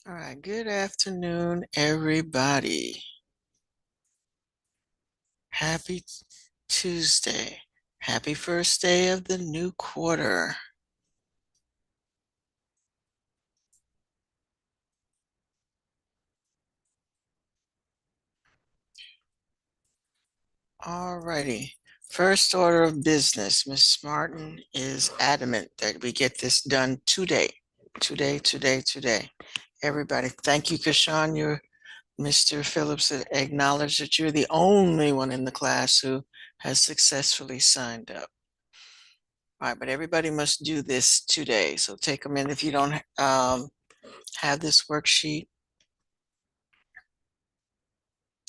All right, good afternoon, everybody. Happy Tuesday. Happy first day of the new quarter. All righty. First order of business. Miss Martin is adamant that we get this done today. Today. Everybody, thank you, Kashawn. Mr. Phillips acknowledged that you're the only one in the class who has successfully signed up. All right, but everybody must do this today. So take a minute if you don't have this worksheet.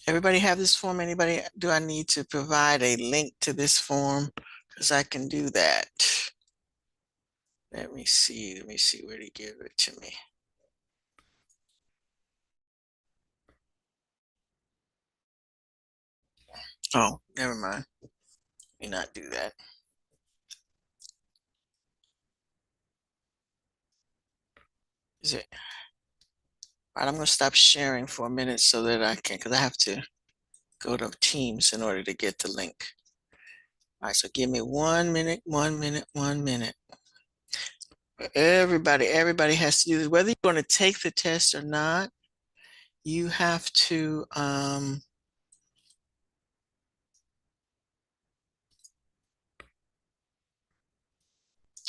Everybody have this form? Anybody, do I need to provide a link to this form? Because I can do that. Let me see where to give it to me. Oh, never mind. Let me not do that. Is it? All right, I'm gonna stop sharing for a minute so that I can, because I have to go to Teams in order to get the link. All right, so give me 1 minute. Everybody has to do this. Whether you're going to take the test or not, you have to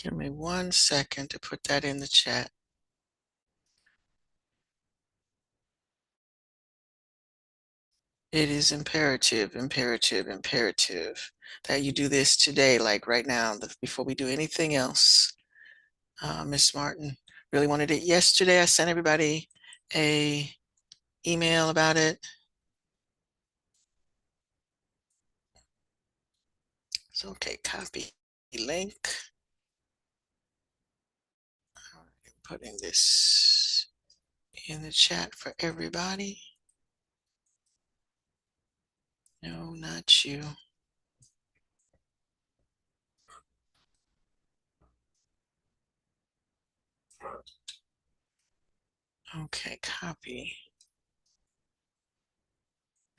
give me 1 second to put that in the chat. It is imperative that you do this today, like right now, before we do anything else. Miss Martin really wanted it yesterday. I sent everybody a email about it. So, okay, copy link. Putting this in the chat for everybody. No, not you. Okay, copy.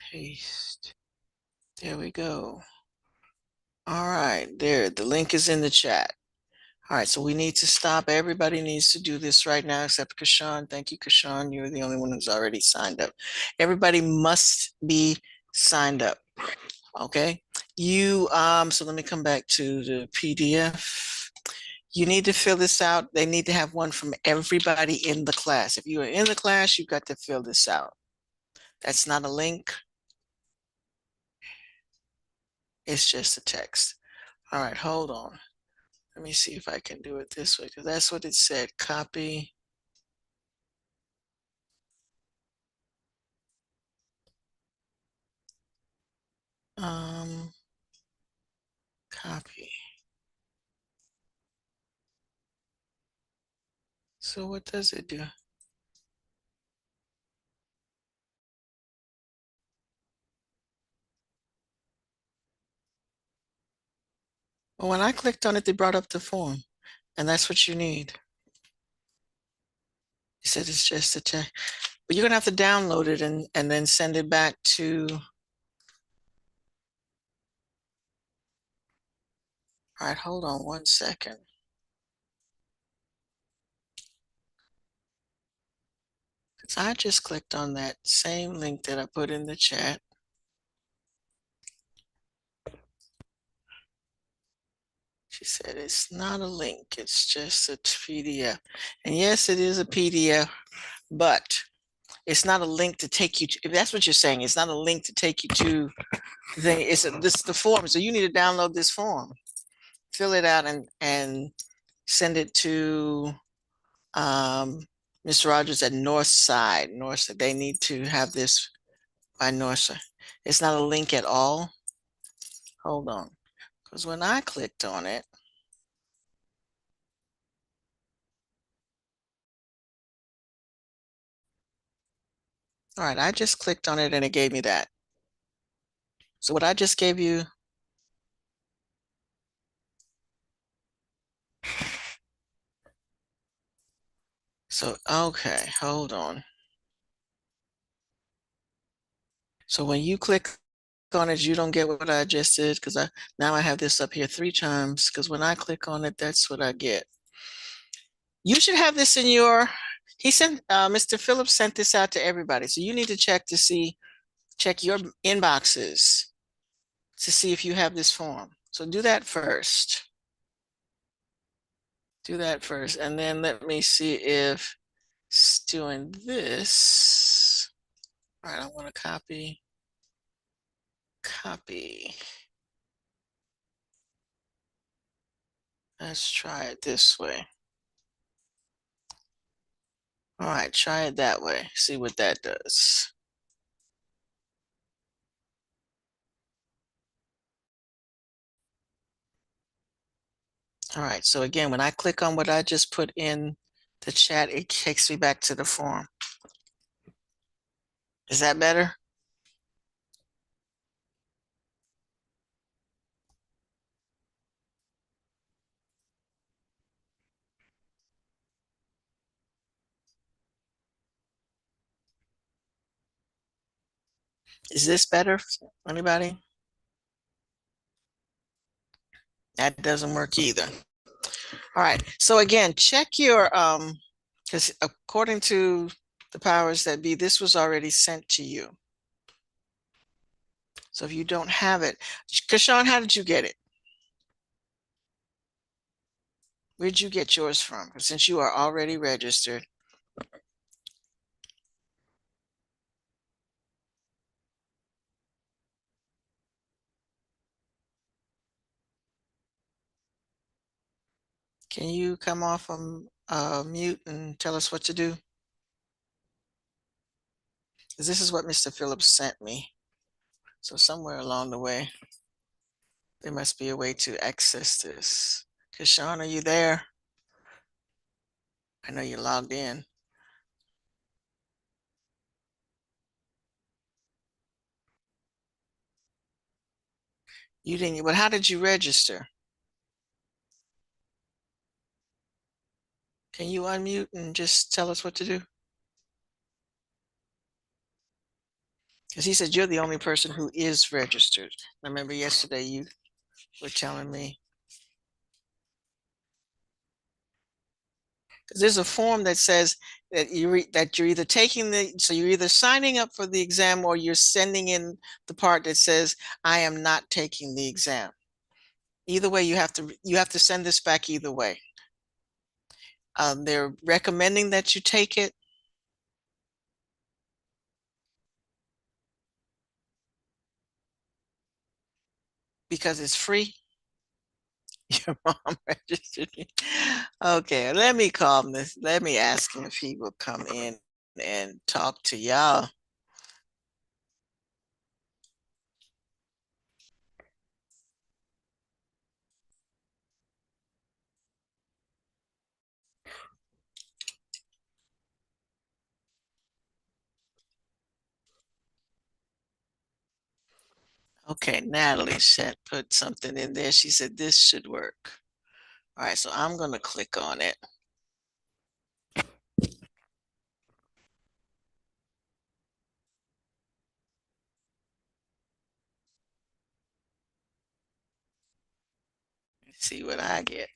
Paste. There we go. All right, there. The link is in the chat. All right, so we need to stop. Everybody needs to do this right now except Kashawn. Thank you, Kashawn. You're the only one who's already signed up. Everybody must be signed up. Okay. So let me come back to the PDF. You need to fill this out. They need to have one from everybody in the class. If you are in the class, you've got to fill this out. That's not a link. It's just a text. All right, hold on. Let me see if I can do it this way, because that's what it said. Copy. Copy. So what does it do? Well, when I clicked on it, they brought up the form, and that's what you need. It said it's just a text, but you're gonna have to download it and then send it back to. All right, hold on 1 second. I just clicked on that same link that I put in the chat. She said it's not a link, it's just a PDF. And yes, it is a PDF, but it's not a link to take you to, if that's what you're saying, it's not a link to take you to the form. So you need to download this form, fill it out and send it to Ms. Rogers at Northside. Northside, they need to have this by Northside. It's not a link at all. Hold on, because when I clicked on it, all right, I just clicked on it and it gave me that. So what I just gave you, So, okay, hold on. So when you click on it, you don't get what I just did because now I have this up here 3 times because when I click on it, that's what I get. You should have this in your, he sent, Mr. Phillips sent this out to everybody. So you need to check your inboxes to see if you have this form. So do that first. Do that first. And then let me see if it's doing this. All right, I want to copy. Let's try it this way. All right, try it that way. See what that does. All right, so again, when I click on what I just put in the chat, it takes me back to the form. Is that better? Is this better? Anybody? That doesn't work either. All right, so again, check your, because according to the powers that be, this was already sent to you. So if you don't have it, Kashawn, how did you get it? Where'd you get yours from? Since you are already registered. Can you come off mute and tell us what to do? Because this is what Mr. Phillips sent me. So somewhere along the way, there must be a way to access this. Kashawn, are you there? I know you logged in. You didn't, but how did you register? Can you unmute and just tell us what to do? Because he said you're the only person who is registered. I remember yesterday you were telling me. Because there's a form that says that you're either taking so you're either signing up for the exam or you're sending in the part that says I am not taking the exam. Either way, you have to send this back either way. They're recommending that you take it because it's free. Your mom registered me. Okay, let me call him this. Let me ask him if he will come in and talk to y'all. Okay, Natalie said put something in there. She said this should work. All right, so I'm going to click on it. See what I get.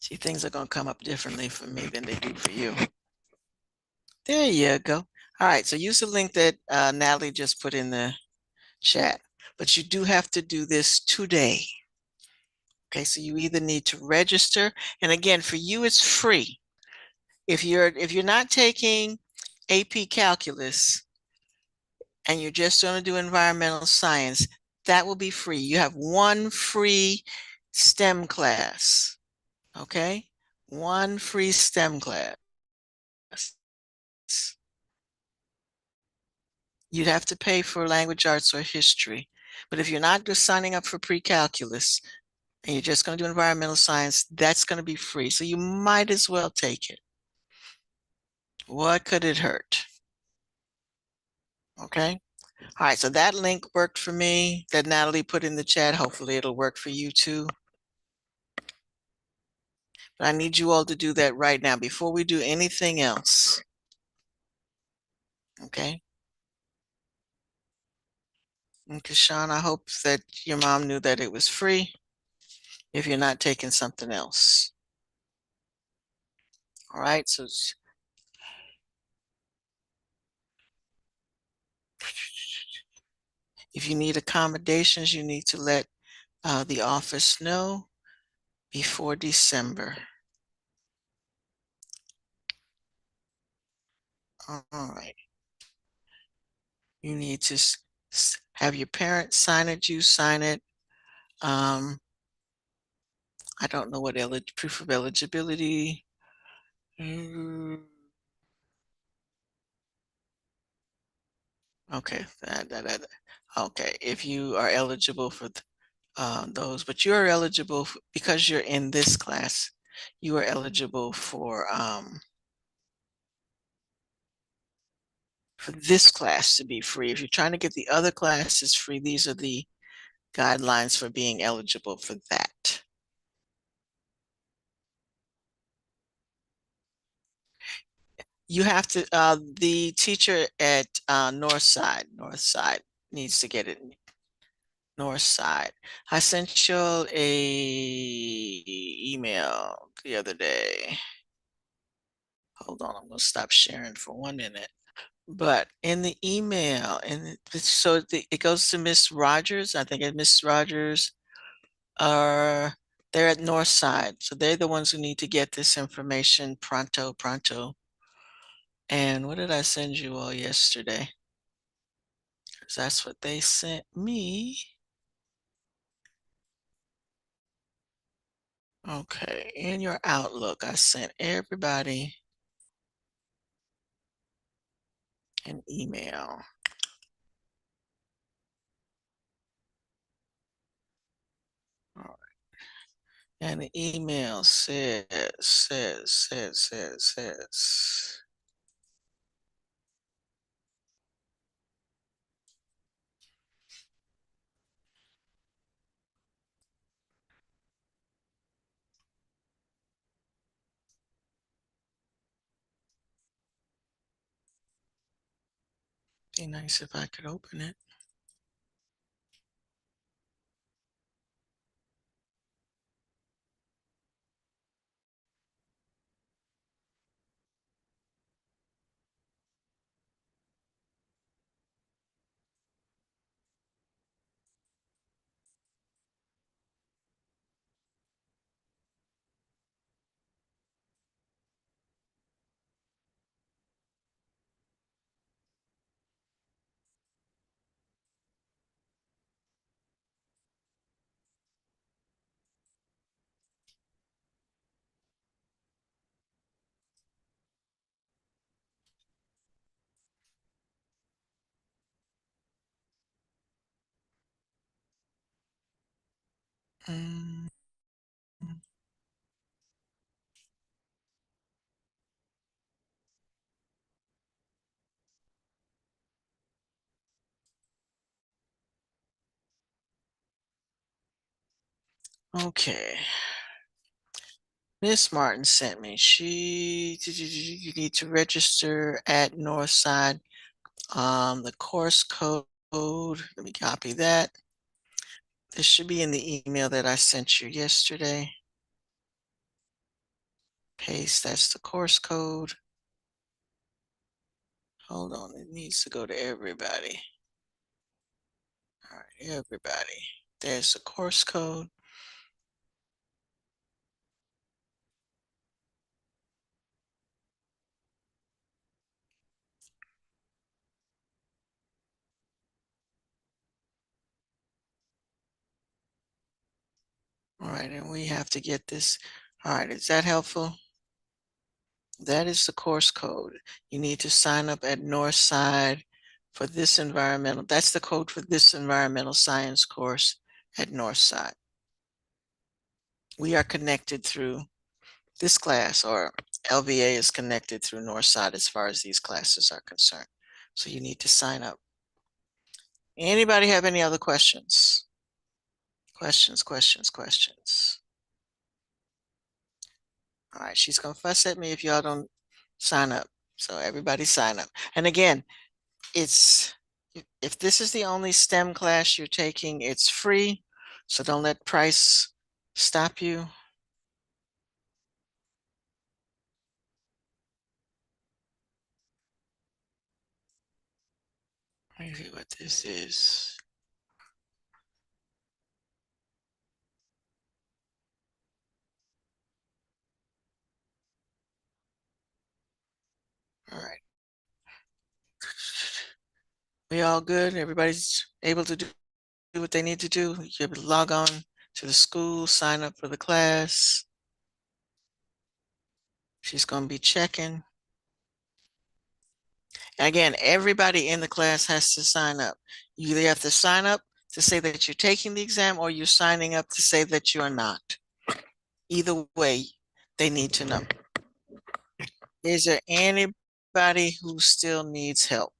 See, things are going to come up differently for me than they do for you. There you go. All right, so use the link that Natalie just put in the chat, but you do have to do this today. Okay, so you either need to register, and again, for you, it's free. If you're not taking AP Calculus and you're just going to do environmental science, that will be free. You have one free STEM class. Okay, one free STEM class. You'd have to pay for language arts or history. But if you're not just signing up for pre-calculus and you're just going to do environmental science, that's going to be free. So you might as well take it. What could it hurt? Okay. All right, so that link worked for me that Natalie put in the chat. Hopefully it'll work for you too. But I need you all to do that right now before we do anything else. Okay? And Kashawn, I hope that your mom knew that it was free if you're not taking something else. All right, so if you need accommodations, you need to let the office know before December. All right. You need to have your parents sign it, you sign it. I don't know what proof of eligibility. Mm, okay, okay. If you are eligible for those, but you are eligible because you're in this class, you are eligible for this class to be free. If you're trying to get the other classes free, these are the guidelines for being eligible for that. You have to, the teacher at Northside needs to get it. Northside. I sent you a email the other day. Hold on, I'm gonna stop sharing for 1 minute. But in the email, and so it goes to Miss Rogers. I think Miss Rogers are they're at Northside, so they're the ones who need to get this information pronto. And what did I send you all yesterday? Because that's what they sent me. Okay, in your Outlook, I sent everybody an email. All right. And the email says. Be nice if I could open it. Mm, okay. Miss Martin sent me. You need to register at Northside. The course code. Let me copy that. This should be in the email that I sent you yesterday. Paste. That's the course code. Hold on. It needs to go to everybody. All right, everybody. There's the course code. All right, and we have to get this. All right, is that helpful? That is the course code. You need to sign up at Northside for this environmental. That's the code for this environmental science course at Northside. We are connected through this class, or LVA is connected through Northside as far as these classes are concerned. So you need to sign up. Anybody have any other questions? Questions. All right, she's gonna fuss at me if y'all don't sign up. So everybody sign up. And again, it's if this is the only STEM class you're taking, it's free. So don't let price stop you. Let me see what this is. All right. We all good? Everybody's able to do what they need to do? You able to log on to the school, sign up for the class. She's going to be checking. Again, everybody in the class has to sign up. You either have to sign up to say that you're taking the exam or you're signing up to say that you're not. Either way, they need to know. Is there anybody who still needs help?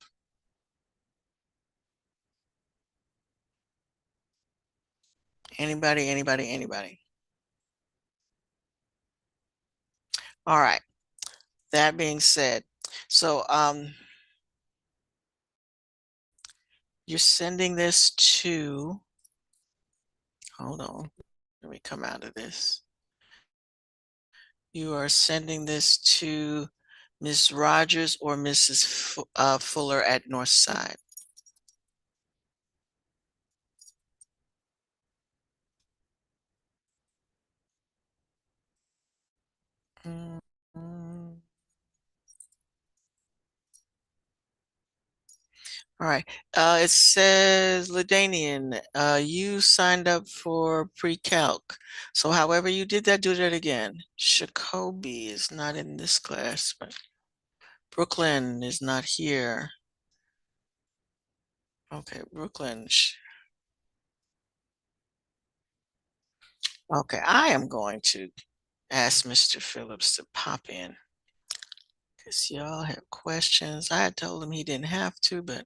Anybody? All right. That being said, so you're sending this to, hold on, let me come out of this. You are sending this to Ms. Rogers or Mrs. Fuller at Northside. Mm, mm. All right. It says, Ladanian, you signed up for pre-calc. So however you did that, do that again. Jacoby is not in this class, but Brooklyn is not here. Okay, Brooklyn. Okay, I am going to ask Mr. Phillips to pop in because y'all have questions. I had told him he didn't have to, but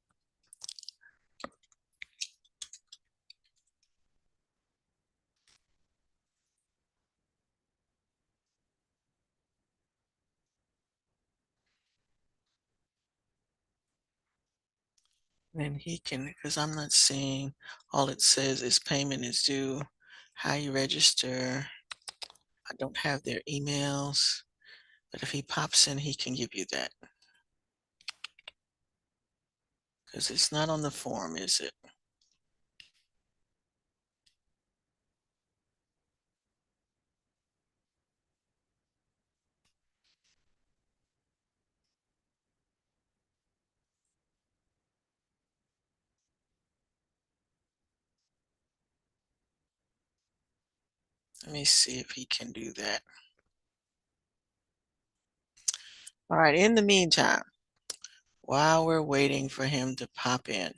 then he can, because I'm not seeing, all it says is payment is due, how you register. I don't have their emails, but if he pops in, he can give you that. Because it's not on the form, is it? Let me see if he can do that. All right, in the meantime, while we're waiting for him to pop in,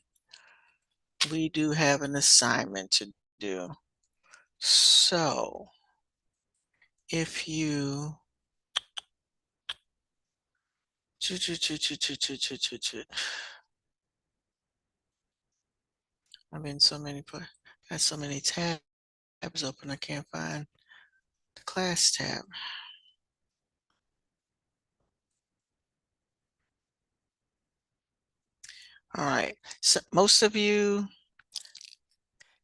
we do have an assignment to do. So if you I'm in so many got so many tabs open I can't find the class tab. All right. So most of you,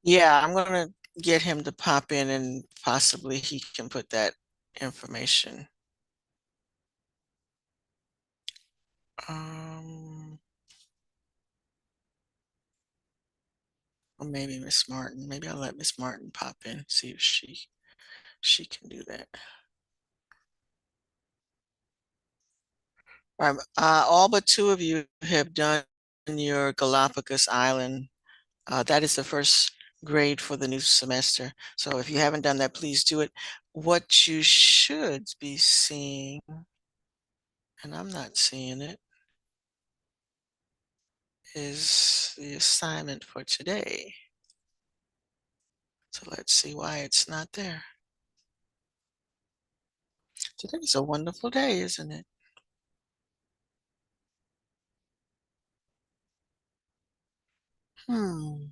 yeah, I'm gonna get him to pop in and possibly he can put that information. Um, or maybe Miss Martin. Maybe I'll let Miss Martin pop in, see if she can do that. All right, all but two of you have done your Galapagos Island. That is the first grade for the new semester. So if you haven't done that, please do it. What you should be seeing, and I'm not seeing it, is the assignment for today. So let's see why it's not there. Today's a wonderful day, isn't it? Hmm.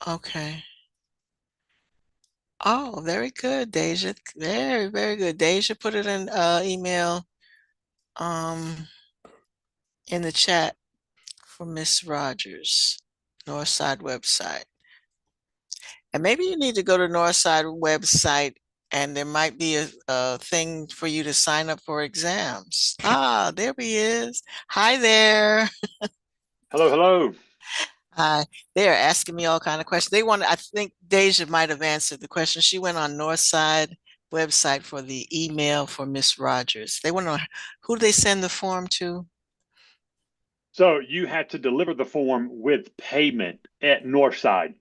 Okay. Oh, very good, Deja. Very, very good. Deja put it in email um in the chat for Miss Rogers, Northside website. And maybe you need to go to Northside website and there might be a thing for you to sign up for exams. Ah, there he is. Hi there. Hello, hello. Hi. They're asking me all kind of questions. They want, I think Deja might have answered the question. She went on Northside website for the email for Miss Rogers. They want to know who do they send the form to? So you had to deliver the form with payment at Northside.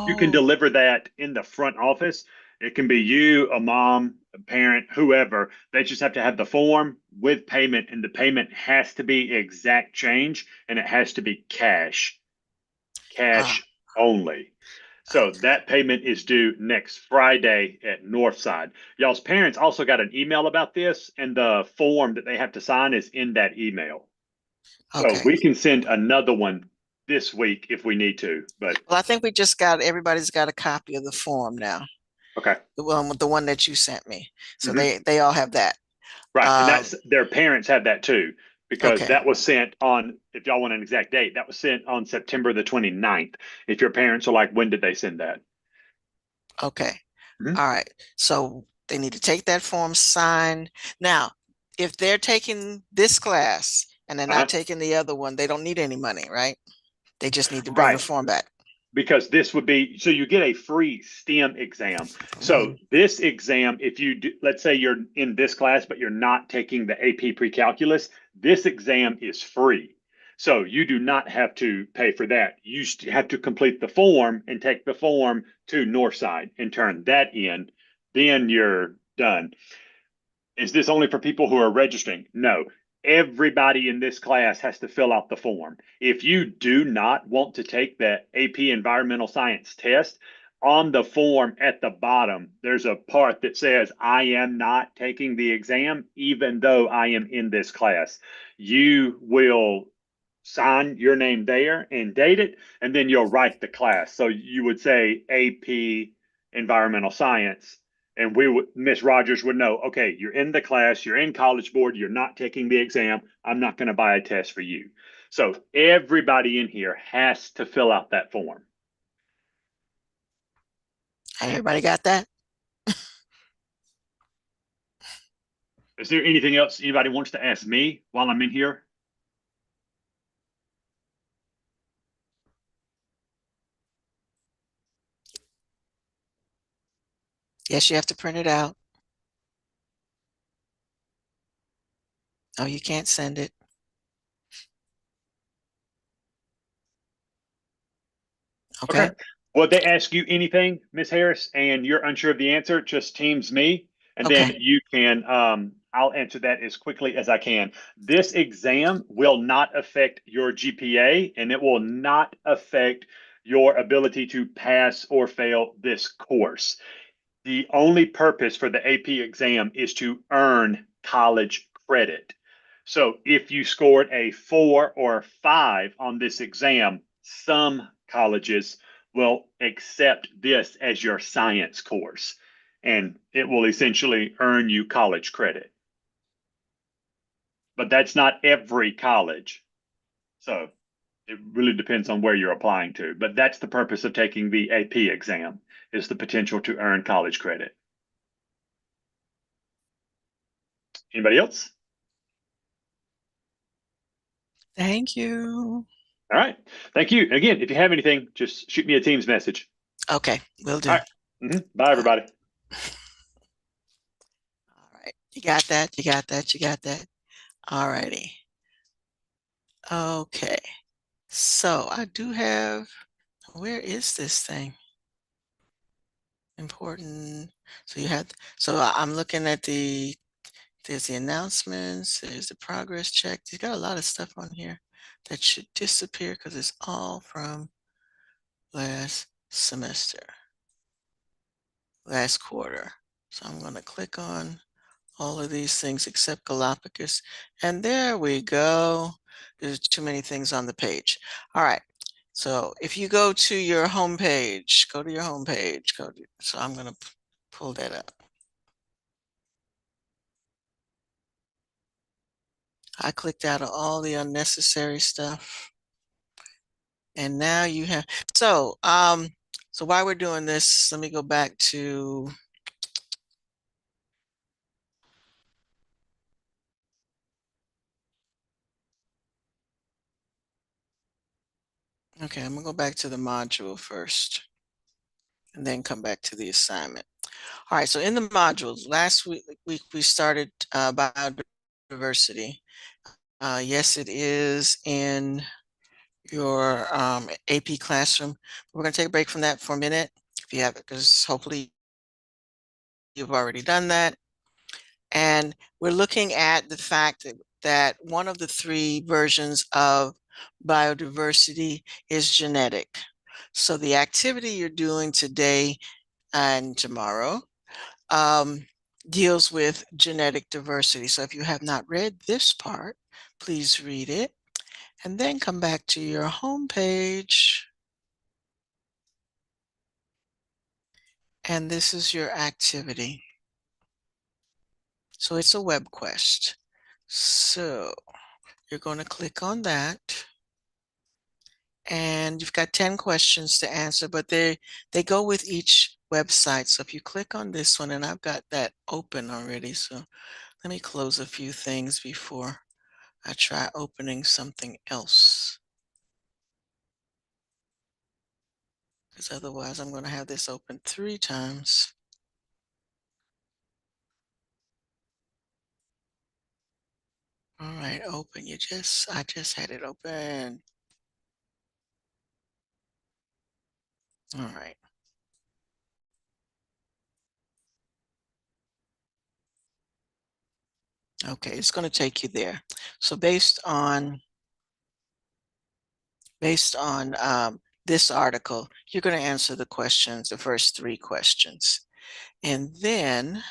You can Oh, deliver that in the front office. It can be you, a mom, a parent, whoever. They just have to have the form with payment, and the payment has to be exact change and it has to be cash, ah, cash only. So okay. that payment is due next Friday at Northside. Y'all's parents also got an email about this, and the form that they have to sign is in that email. So Okay. we can send another one this week if we need to. But Well, I think we just got everybody's got a copy of the form now. okay. The one that you sent me. So Hmm. they all have that. Right. And Um, that's their parents have that too, because okay. that was sent on, if y'all want an exact date, that was sent on September the 29th. If your parents are like, when did they send that? Okay. Hmm. All right. So they need to take that form signed. Now, if they're taking this class and they're not Uh-huh. taking the other one, they don't need any money, right? They just need to bring the Right. form back. Because this would be so you get a free STEM exam. So Mhm. this exam, if you do, let's say you're in this class, but you're not taking the AP pre-calculus, this exam is free. So you do not have to pay for that. You have to complete the form and take the form to Northside and turn that in. Then you're done. Is this only for people who are registering? No. Everybody in this class has to fill out the form. If you do not want to take the AP Environmental Science test, on the form at the bottom, there's a part that says, I am not taking the exam, even though I am in this class. You will sign your name there and date it, and then you'll write the class. So you would say AP Environmental Science, and we would Miss Rogers would know, okay, you're in the class, you're in College Board, you're not taking the exam. I'm not going to buy a test for you. So everybody in here has to fill out that form. Everybody got that? Is there anything else anybody wants to ask me while I'm in here? Yes, you have to print it out. Oh, you can't send it. Okay. Okay. Well, they ask you anything, Miss Harris, and you're unsure of the answer, just Teams me, and then Okay. you can, I'll answer that as quickly as I can. This exam will not affect your GPA, and it will not affect your ability to pass or fail this course. The only purpose for the AP exam is to earn college credit. So if you scored a 4 or 5 on this exam, some colleges will accept this as your science course, and it will essentially earn you college credit. But that's not every college. So it really depends on where you're applying to. But that's the purpose of taking the AP exam, is the potential to earn college credit. Anybody else? Thank you. All right. Thank you. Again, if you have anything, just shoot me a Teams message. Okay, will All do. right. Bye, All right. everybody. All right. You got that. You got that. You got that. All righty. Okay. So I do have, where is this thing? Important. So you had, so I'm looking at there's the announcements, there's the progress check. You got a lot of stuff on here that should disappear because it's all from last semester, last quarter. So I'm going to click on all of these things except Galapagos. And there we go. There's too many things on the page. All right. So if you go to your home page, go to your home page. So I'm going to pull that up. I clicked out of all the unnecessary stuff. And now you have, so while we're doing this, let me go back to, okay, I'm gonna go back to the module first and then come back to the assignment. All right, so in the modules, last week we started biodiversity. Yes, it is in your AP classroom. We're gonna take a break from that for a minute if you have it, because hopefully you've already done that. And we're looking at the fact that one of the three versions of biodiversity is genetic. So the activity you're doing today and tomorrow deals with genetic diversity. So if you have not read this part, please read it and then come back to your home page. And this is your activity. So it's a web quest. So you're going to click on that. And you've got 10 questions to answer, but they go with each website. So if you click on this one, and I've got that open already, so let me close a few things before I try opening something else, because otherwise I'm going to have this open 3 times. All right, open. I just had it open. All right. Okay, it's going to take you there. So based on this article, you're going to answer the questions, the first 3 questions. And then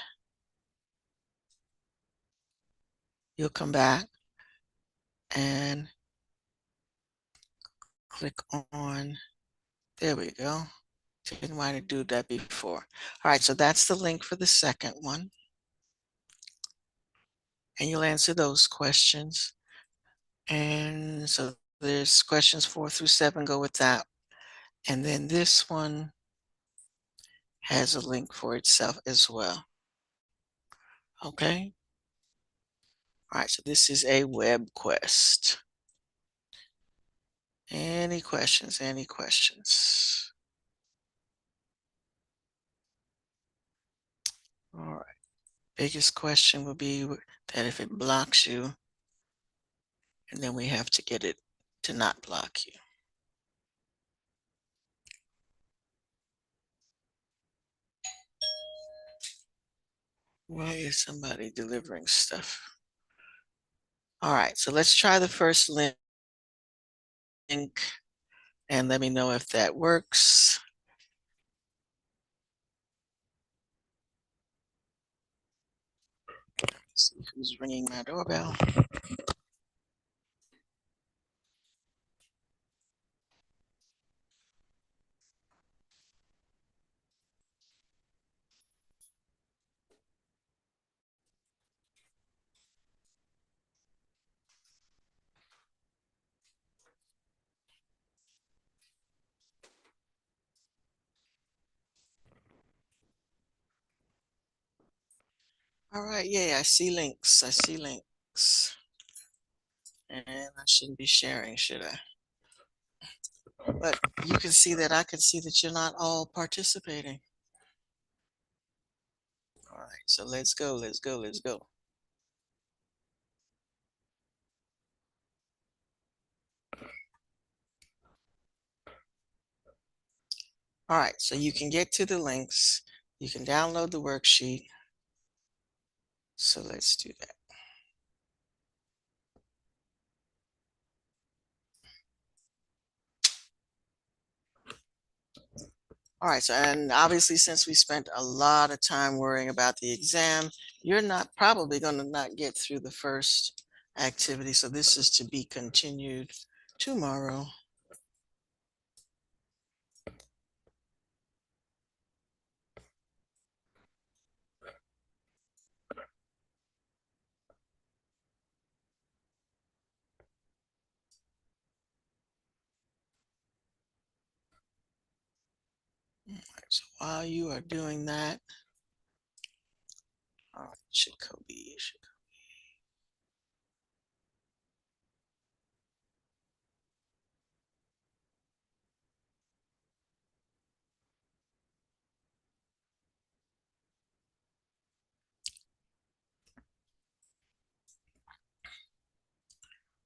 you'll come back and click on, there we go. Didn't want to do that before. All right, so that's the link for the second one. And you'll answer those questions. And so there's questions 4 through 7 go with that. And then this one has a link for itself as well. Okay. All right, so this is a web quest. Any questions? Any questions? All right. Biggest question would be that if it blocks you, and then we have to get it to not block you. Why is somebody delivering stuff? All right, so let's try the first link and let me know if that works. Let's see who's ringing my doorbell. All right, yeah, I see links. I see links. And I shouldn't be sharing, should I? But you can see that I can see that you're not all participating. All right, so let's go, let's go, let's go. All right, so you can get to the links. You can download the worksheet. So let's do that. All right, so and obviously since we spent a lot of time worrying about the exam, you're not probably going to not get through the first activity. So this is to be continued tomorrow. All right, so while you are doing that, all right, Jacoby.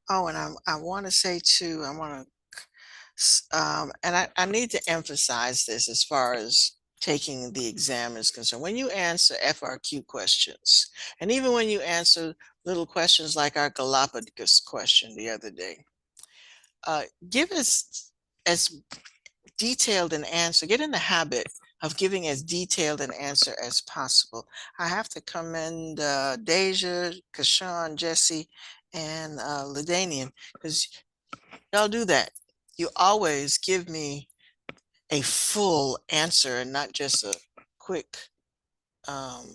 Oh, and I want to say too, I want to, and I need to emphasize this as far as taking the exam is concerned. When you answer FRQ questions, and even when you answer little questions like our Galapagos question the other day, give us as detailed an answer. Get in the habit of giving as detailed an answer as possible. I have to commend Deja, Kashawn, Jesse, and Ladanian because y'all do that. You always give me a full answer and not just a quick, um,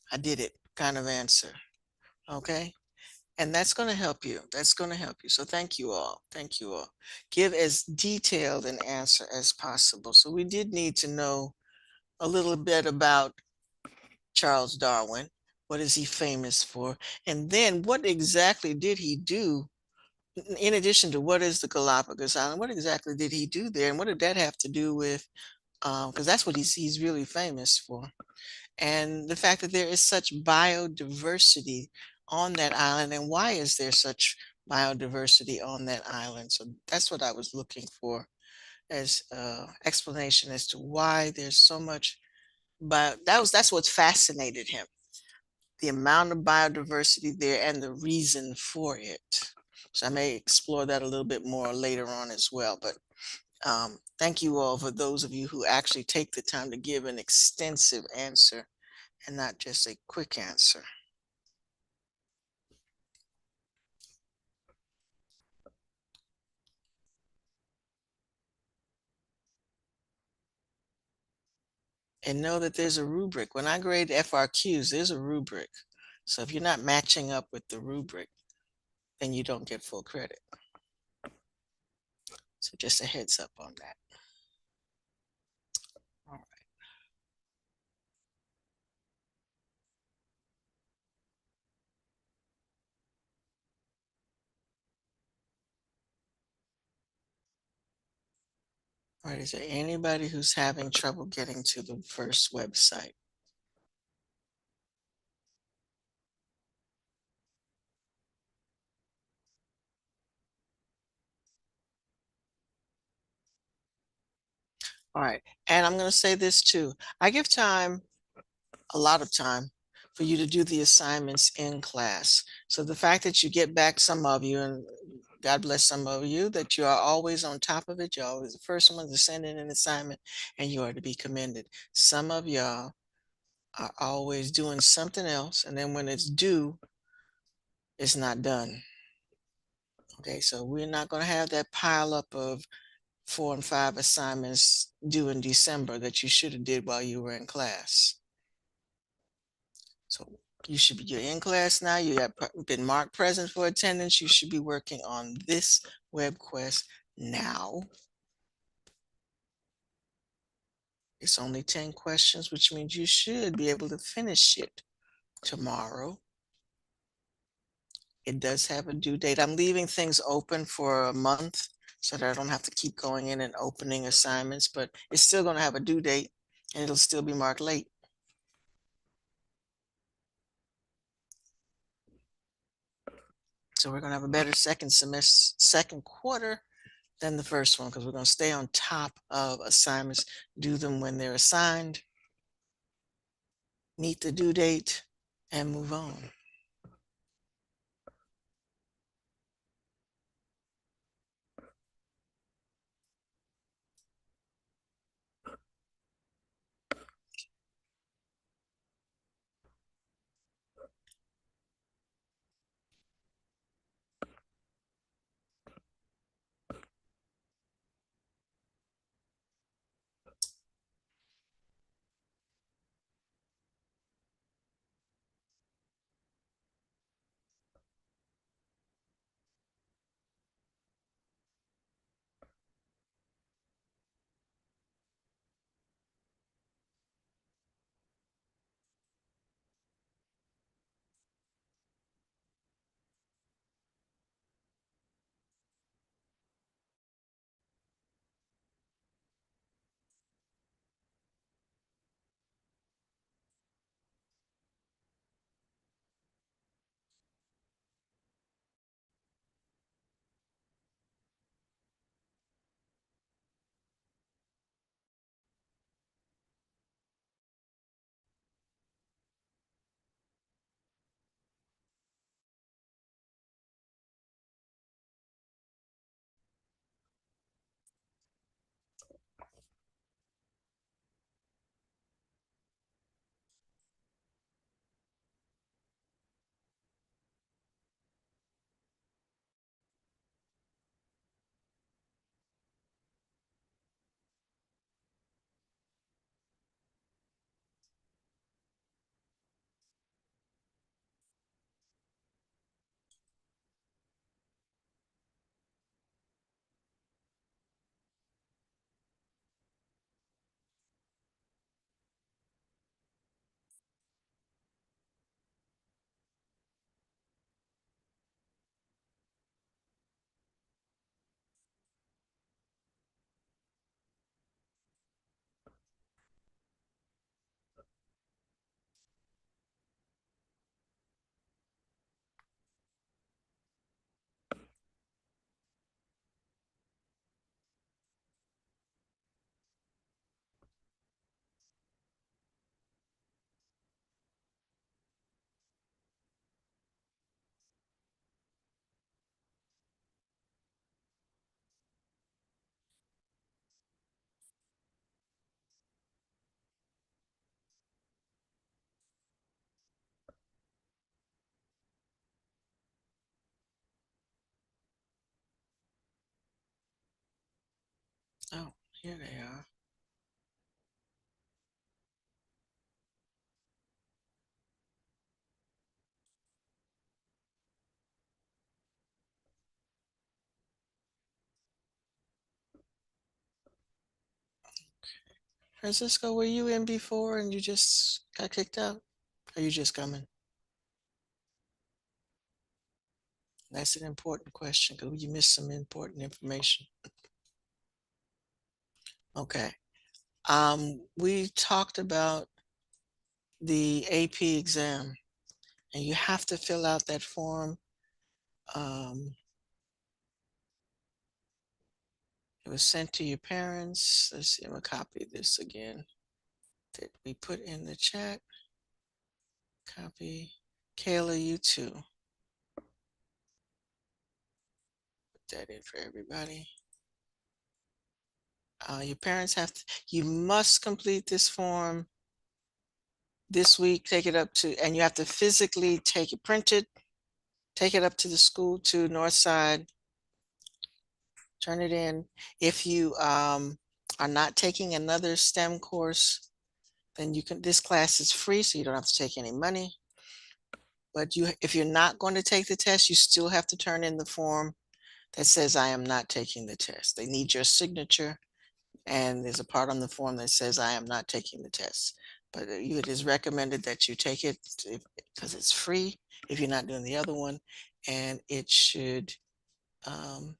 I did it kind of answer. Okay. And that's going to help you. That's going to help you. So thank you all. Thank you all. Give as detailed an answer as possible. So we did need to know a little bit about Charles Darwin. What is he famous for? And then what exactly did he do in addition to what is the Galapagos Island? What exactly did he do there? And what did that have to do with, because that's what he's really famous for. And the fact that there is such biodiversity on that island, and why is there such biodiversity on that island? So that's what I was looking for as explanation as to why there's so much that's what fascinated him, the amount of biodiversity there and the reason for it. So I may explore that a little bit more later on as well. But thank you all for those of you who actually take the time to give an extensive answer and not just a quick answer. And know that there's a rubric. When I grade FRQs, there's a rubric. So if you're not matching up with the rubric, then you don't get full credit. So just a heads up on that. All right. All right, is there anybody who's having trouble getting to the first website? All right, and I'm going to say this too. I give time, a lot of time, for you to do the assignments in class. So the fact that you get back, some of you, and God bless some of you, that you are always on top of it. You're always the first one to send in an assignment, and you are to be commended. Some of y'all are always doing something else, and then when it's due, it's not done. Okay, so we're not going to have that pile up of 4 and 5 assignments due in December that you should have did while you were in class. So you're in class now, you have been marked present for attendance, you should be working on this web quest now. It's only 10 questions, which means you should be able to finish it tomorrow. It does have a due date. I'm leaving things open for a month so that I don't have to keep going in and opening assignments, but it's still going to have a due date and it'll still be marked late. So we're going to have a better second semester, second quarter than the first one, because we're going to stay on top of assignments, do them when they're assigned, meet the due date, and move on. Here they are. Francisco, were you in before and you just got kicked out? Are you just coming? That's an important question because you missed some important information. Okay. We talked about the AP exam, and you have to fill out that form. It was sent to your parents. Let's see, I'm gonna copy this again. That we put in the chat. Copy. Kayla, you too. Put that in for everybody. Your parents have to, you must complete this form this week, take it up to, and you have to physically take it, print it, take it up to the school to Northside, turn it in. If you are not taking another STEM course, then you can, this class is free, so you don't have to take any money. But you, if you're not going to take the test, you still have to turn in the form that says, I am not taking the test. They need your signature. And there's a part on the form that says, I am not taking the test. But it is recommended that you take it because it's free if you're not doing the other one. And it should, like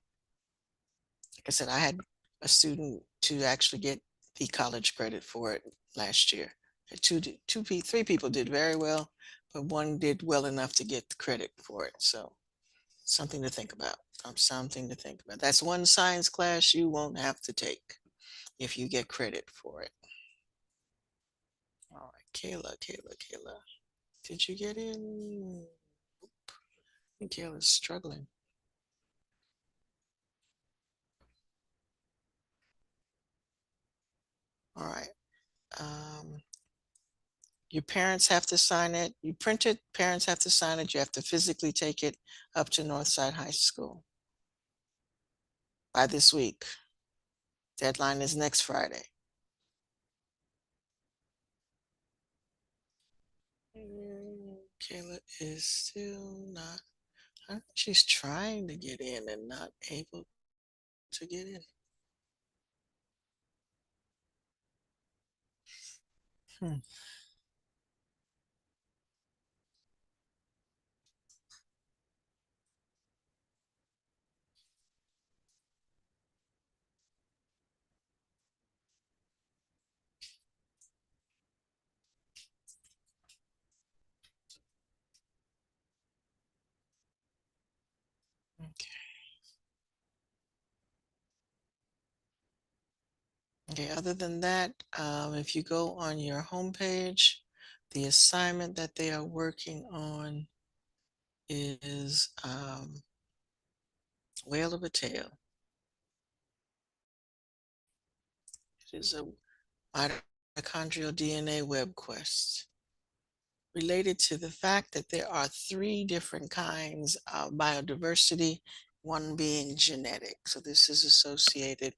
I said, I had a student to actually get the college credit for it last year. Three people did very well, but one did well enough to get the credit for it. So something to think about. Something to think about. That's one science class you won't have to take if you get credit for it. All right, Kayla. Did you get in? I think Kayla's struggling. All right. Your parents have to sign it. You print it, parents have to sign it. You have to physically take it up to Northside High School by this week. Deadline is next Friday. Kayla is still not, she's trying to get in and not able to get in. Hmm. Okay. Okay, other than that, if you go on your homepage, the assignment that they are working on is Whale of a Tale. It is a mitochondrial DNA web quest related to the fact that there are three different kinds of biodiversity, one being genetic. So this is associated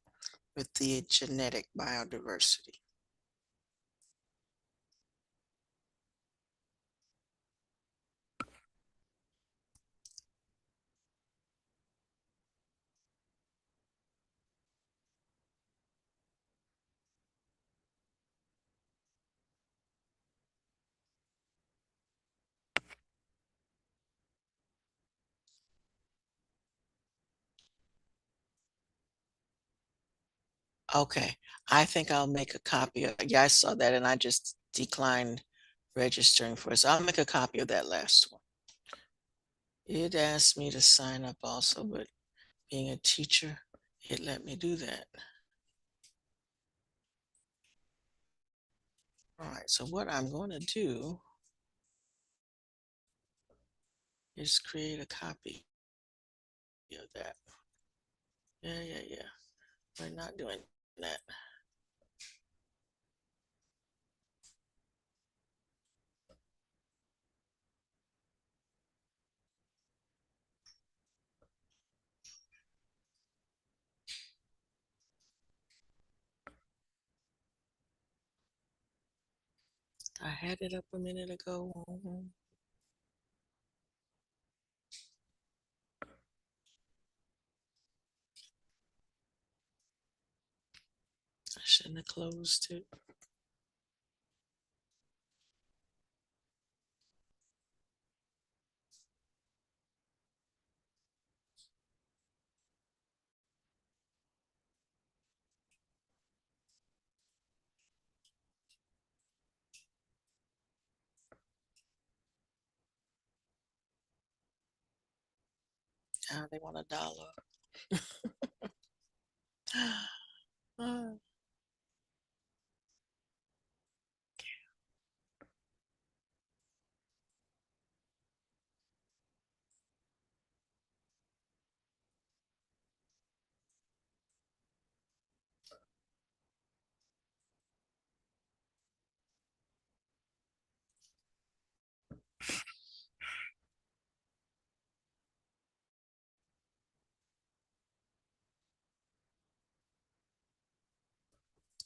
with the genetic biodiversity. Okay, I think I'll make a copy of, yeah, I saw that and I just declined registering for it. So I'll make a copy of that last one. It asked me to sign up also, but being a teacher, it let me do that. All right, so what I'm going to do is create a copy of that. Yeah. We're not doing that. I had it up a minute ago. I shouldn't have closed it. Now they want $1.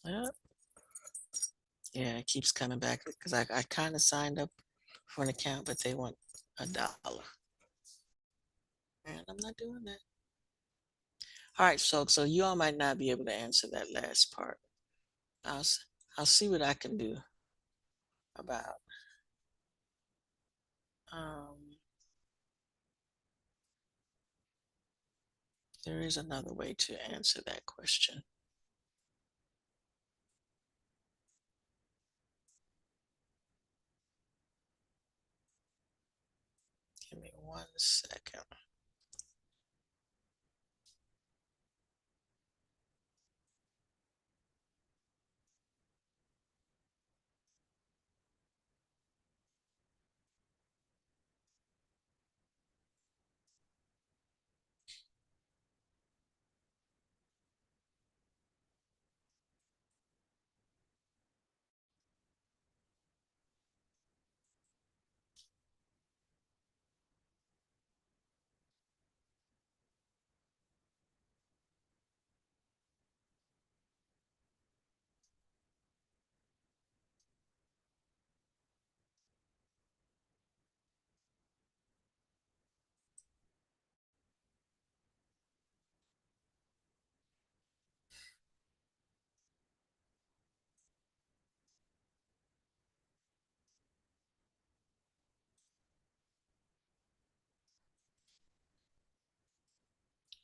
Yep. Yeah, it keeps coming back because I kind of signed up for an account, but they want $1. And I'm not doing that. All right, so you all might not be able to answer that last part. I'll I'll see what I can do about. There is another way to answer that question. Give me 1 second.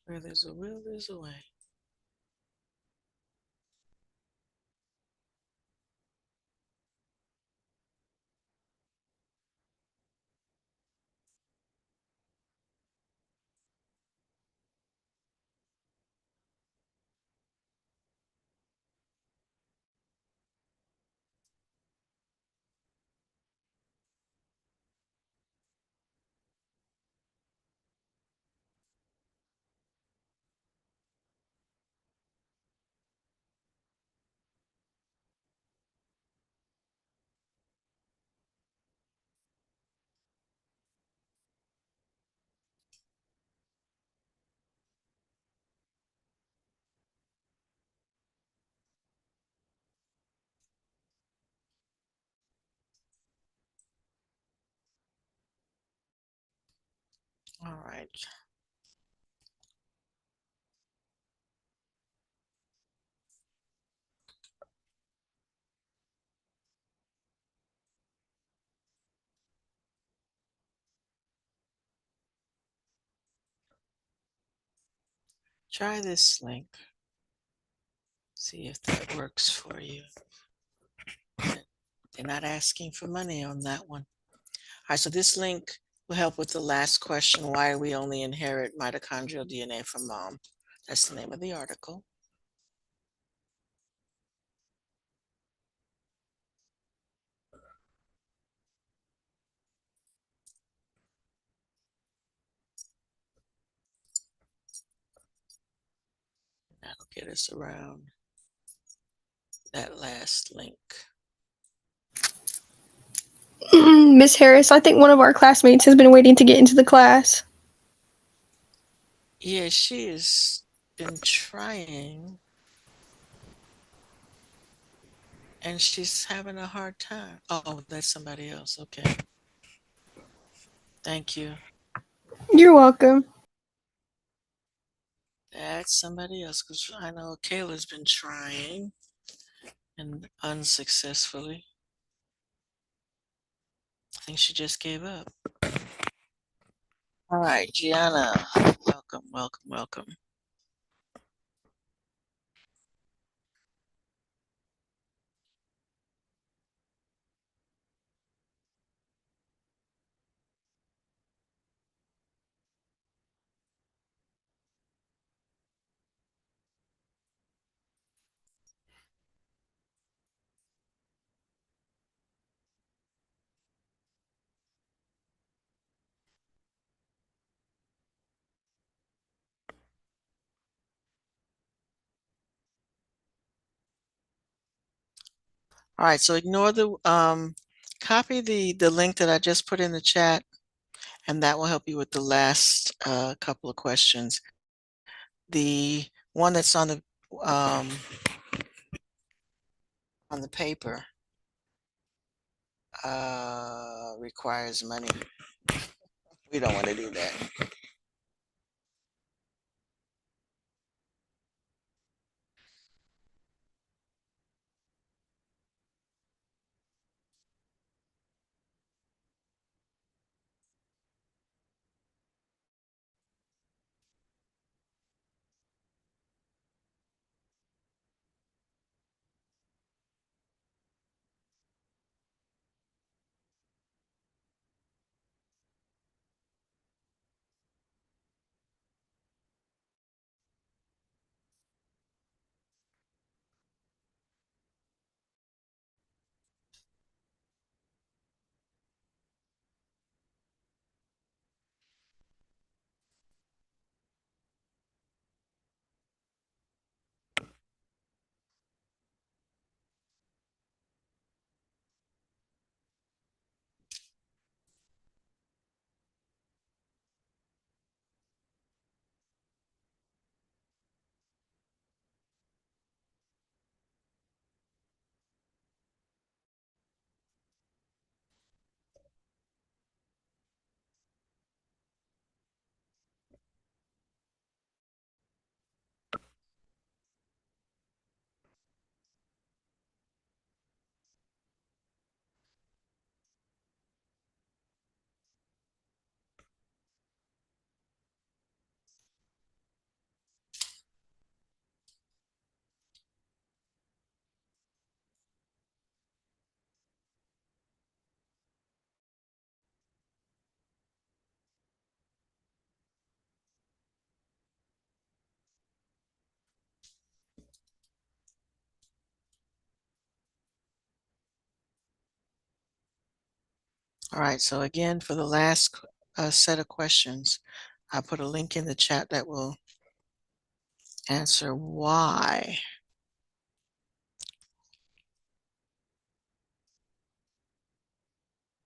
Where there's a will, there's a way. All right. Try this link. See if that works for you. They're not asking for money on that one. All right, so this link will help with the last question. Why do we only inherit mitochondrial DNA from mom? That's the name of the article. That'll get us around that last link. Miss Harris, I think one of our classmates has been waiting to get into the class. Yeah, she has been trying. and she's having a hard time. Oh, that's somebody else. Okay. Thank you. You're welcome. That's somebody else because I know Kayla's been trying and unsuccessfully. I think she just gave up. All right, Gianna, welcome, welcome, welcome. All right, so ignore the copy the link that I just put in the chat, and that will help you with the last couple of questions. The one that's um, on the paper requires money. We don't want to do that. All right, so again, for the last set of questions, I put a link in the chat that will answer why.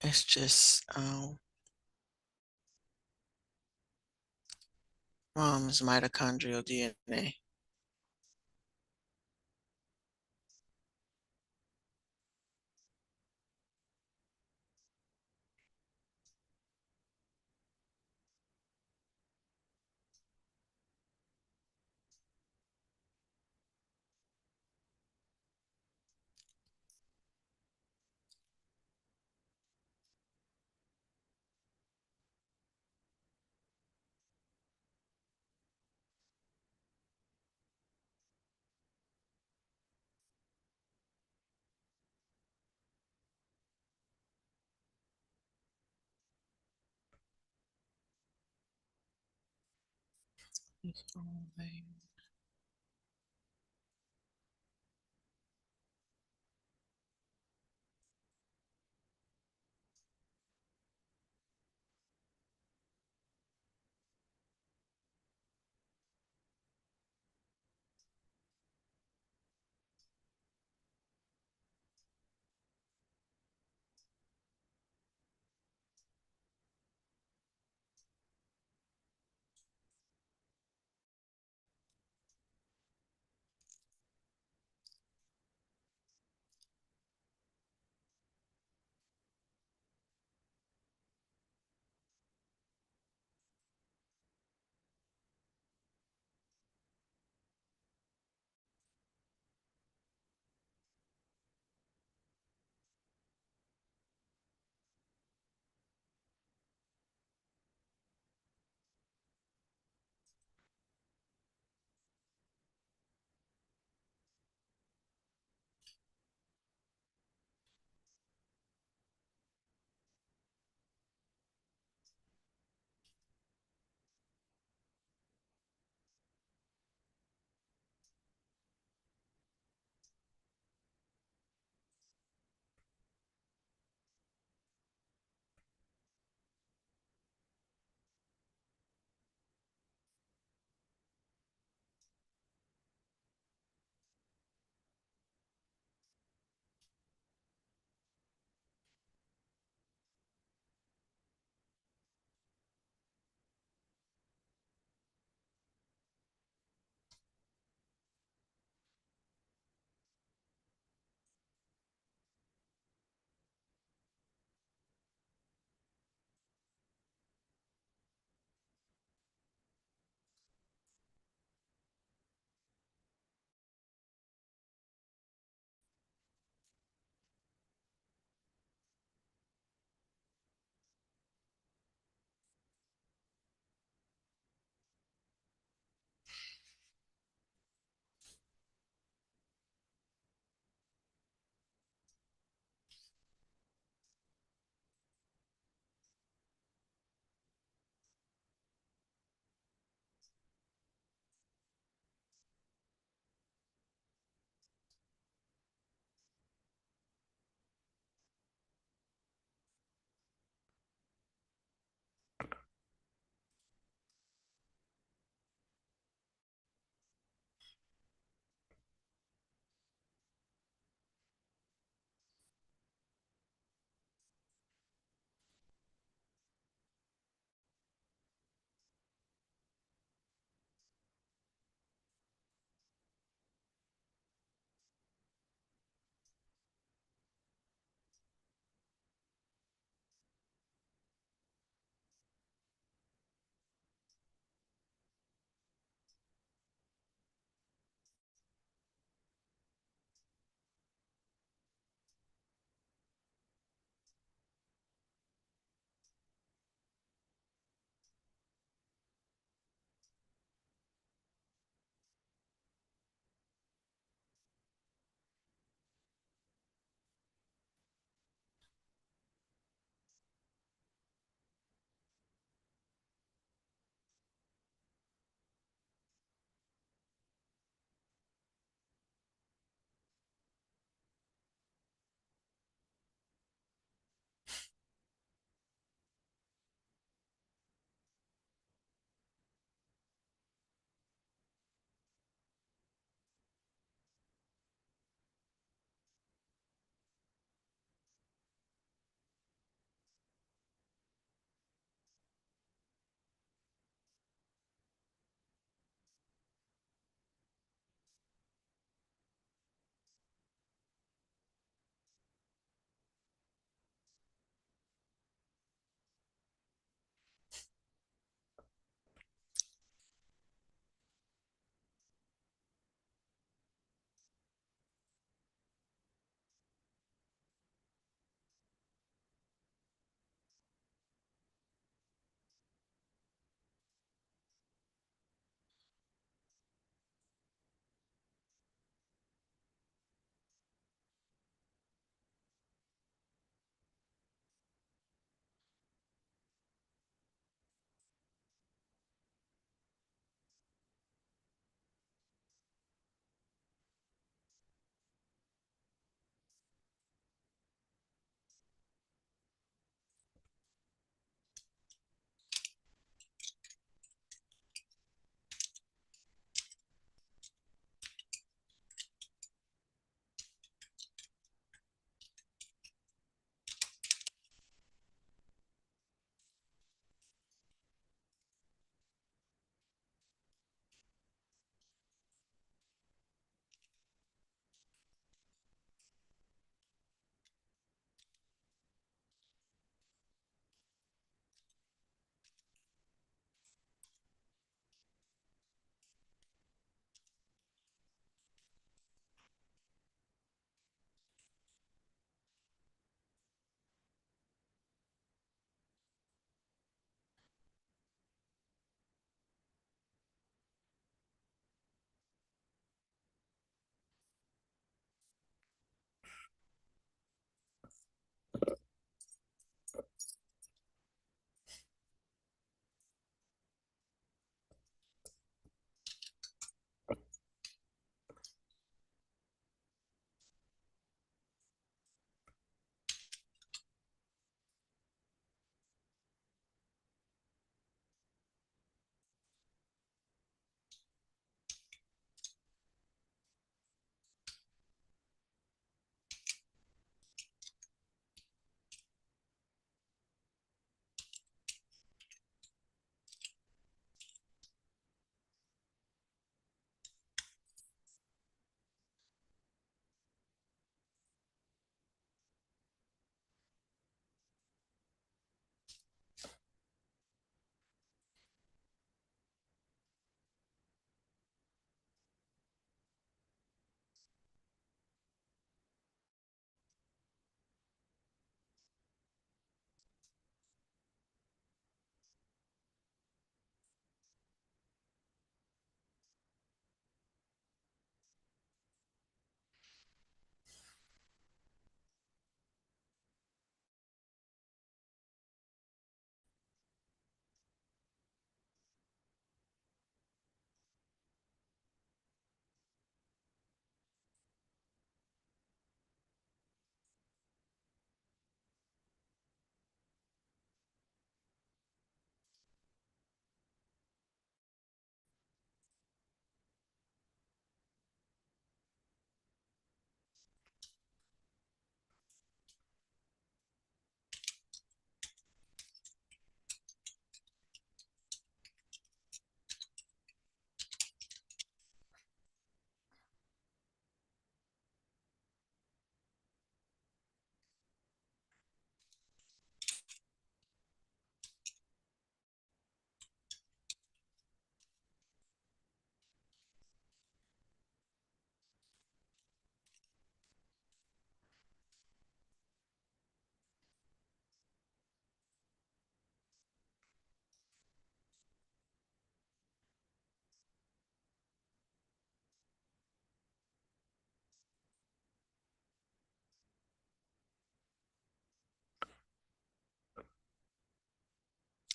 It's just mom's mitochondrial DNA.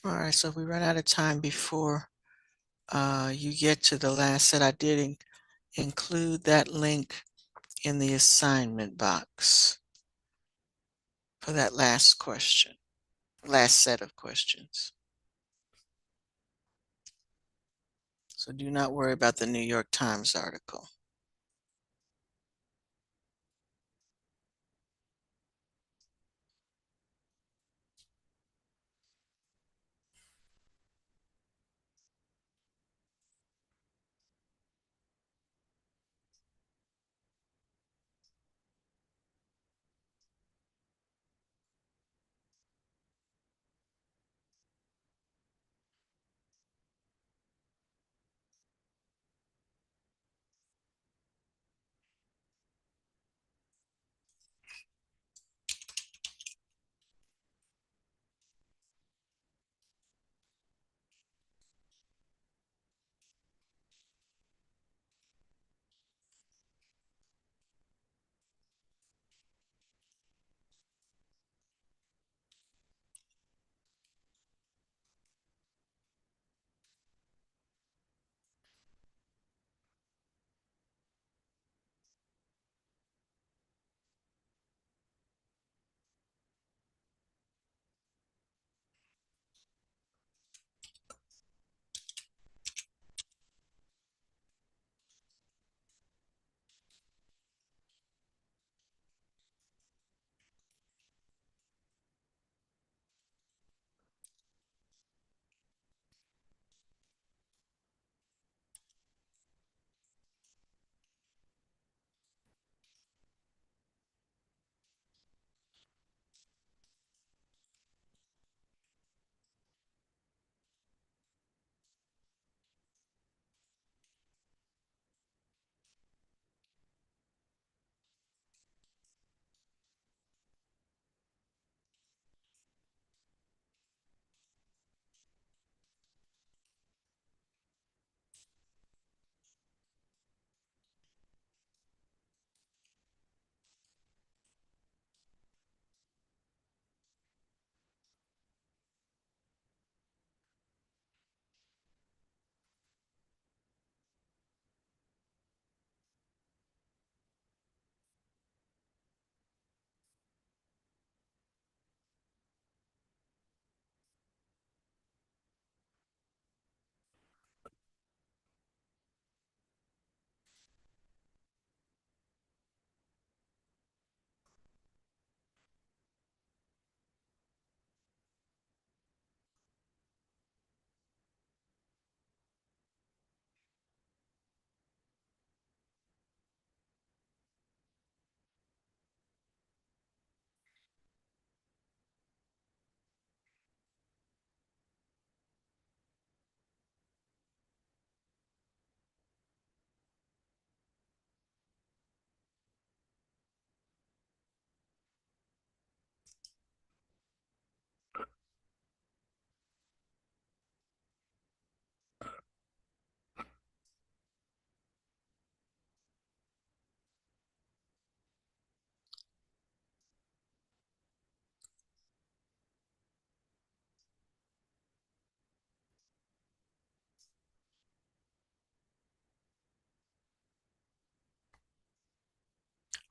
All right, so if we run out of time before you get to the last set, I did include that link in the assignment box for that last question, last set of questions. So do not worry about the New York Times article.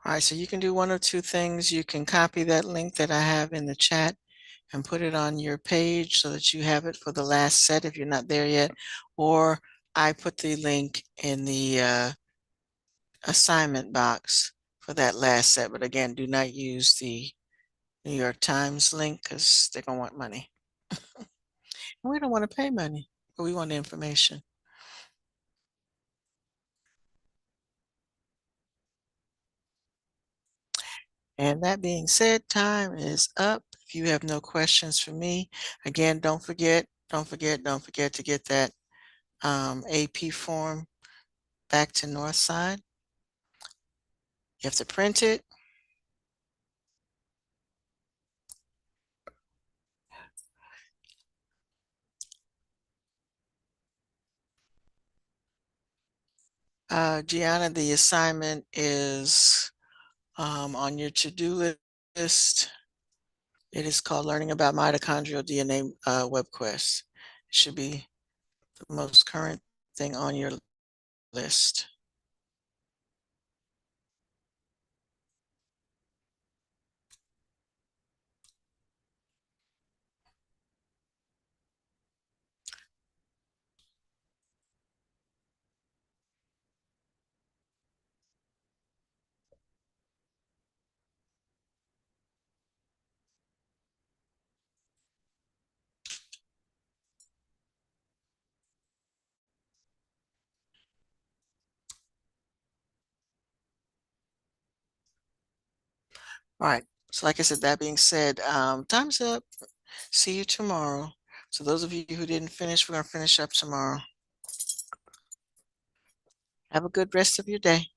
All right, so you can do one of two things. You can copy that link that I have in the chat and put it on your page so that you have it for the last set if you're not there yet, or I put the link in the assignment box for that last set. But again, do not use the New York Times link because they're gonna want money. We don't want to pay money, but we want the information. And that being said, time is up. If you have no questions for me, again, don't forget to get that AP form back to Northside. You have to print it. Gianna, the assignment is on your to-do list. It is called Learning About Mitochondrial DNA Web Quest. It should be the most current thing on your list. All right. So like I said, that being said, time's up. See you tomorrow. So those of you who didn't finish, we're going to finish up tomorrow. Have a good rest of your day.